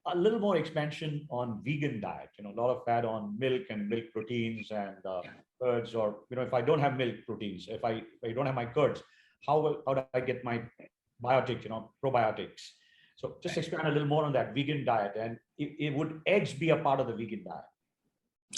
a little more expansion on vegan diet. A lot of fat on milk and milk proteins and curds, or if I don't have milk proteins, if I don't have my curds, how do I get my biotics, probiotics? So just expand a little more on that vegan diet, and would eggs be a part of the vegan diet?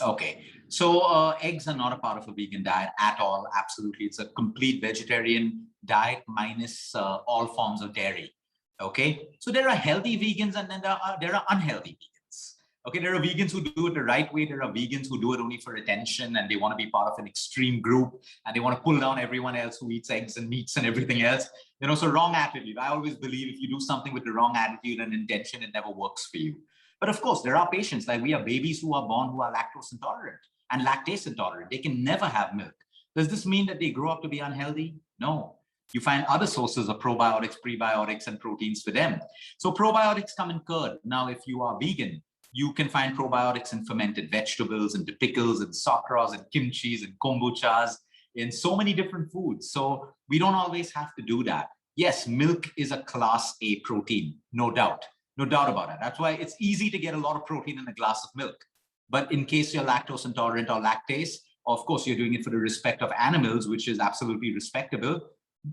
Okay, so eggs are not a part of a vegan diet at all. Absolutely, it's a complete vegetarian diet minus all forms of dairy. Okay, so there are healthy vegans and then there are unhealthy vegans. Okay, there are vegans who do it the right way. There are vegans who do it only for attention and they want to be part of an extreme group and they want to pull down everyone else who eats eggs and meats and everything else. So wrong attitude. I always believe if you do something with the wrong attitude and intention, it never works for you. But of course, there are patients, like we have babies who are born who are lactose intolerant and lactase intolerant. They can never have milk. Does this mean that they grow up to be unhealthy? No. You find other sources of probiotics, prebiotics, and proteins for them. So probiotics come in curd. Now, if you are vegan, you can find probiotics in fermented vegetables, and pickles, and sakras, and kimchis, and kombuchas, in so many different foods. So we don't always have to do that. Yes, milk is a class A protein, no doubt. No doubt about it. That's why it's easy to get a lot of protein in a glass of milk. But in case you're lactose intolerant or lactase, of course, you're doing it for the respect of animals, which is absolutely respectable.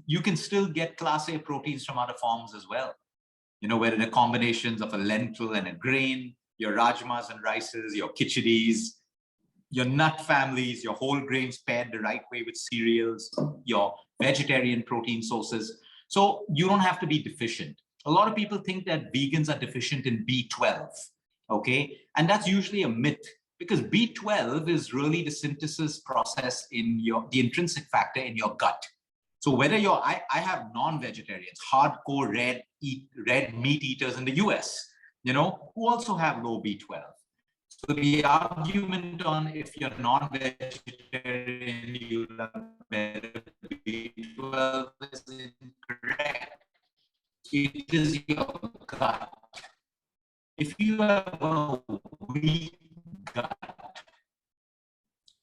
You can still get class A proteins from other forms as well. Where the combinations of a lentil and a grain, your rajmas and rices, your khichadis, your nut families, your whole grains paired the right way with cereals, your vegetarian protein sources. So you don't have to be deficient. A lot of people think that vegans are deficient in B12, okay? And that's usually a myth because B12 is really the synthesis process in the intrinsic factor in your gut. So whether I have non-vegetarians, hardcore red meat eaters in the US, who also have low B12. So the argument on if you're non-vegetarian, you have better B12 is incorrect. It is your gut. If you have a weak gut,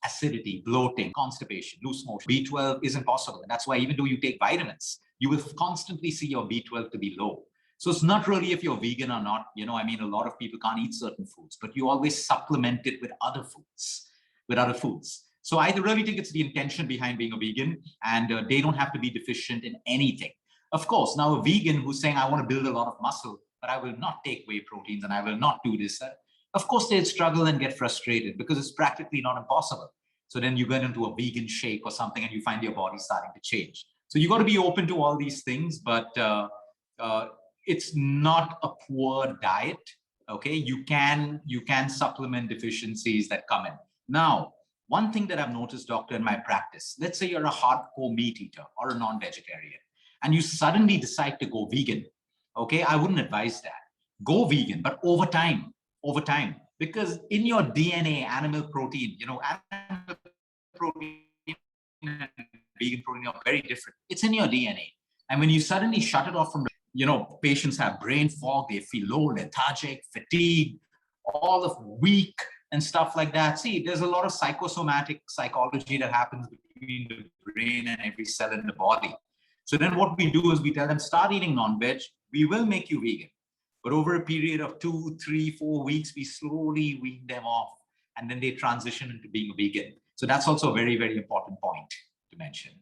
acidity, bloating, constipation, loose motion, B12 is impossible. And that's why even though you take vitamins, you will constantly see your B12 to be low. So it's not really if you're vegan or not. A lot of people can't eat certain foods, but you always supplement it with other foods, So I really think it's the intention behind being a vegan, and they don't have to be deficient in anything. Of course, now a vegan who's saying, I want to build a lot of muscle, but I will not take whey proteins and I will not do this. Of course, they'd struggle and get frustrated because it's practically not impossible. So then you get into a vegan shake or something and you find your body starting to change. So you got to be open to all these things, but it's not a poor diet. Okay, you can supplement deficiencies that come in. Now, one thing that I've noticed, doctor, in my practice, let's say you're a hardcore meat eater or a non-vegetarian, and you suddenly decide to go vegan. Okay, I wouldn't advise that. Go vegan, but over time, because in your DNA, animal protein, animal protein and vegan protein are very different. It's in your DNA. And when you suddenly shut it off from, patients have brain fog, they feel low, lethargic, fatigue, all of weak and stuff like that. See, there's a lot of psychosomatic psychology that happens between the brain and every cell in the body. So then what we do is we tell them, start eating non-veg. We will make you vegan. But over a period of 2, 3, 4 weeks, we slowly wean them off. And then they transition into being a vegan. So that's also a very, very important point to mention.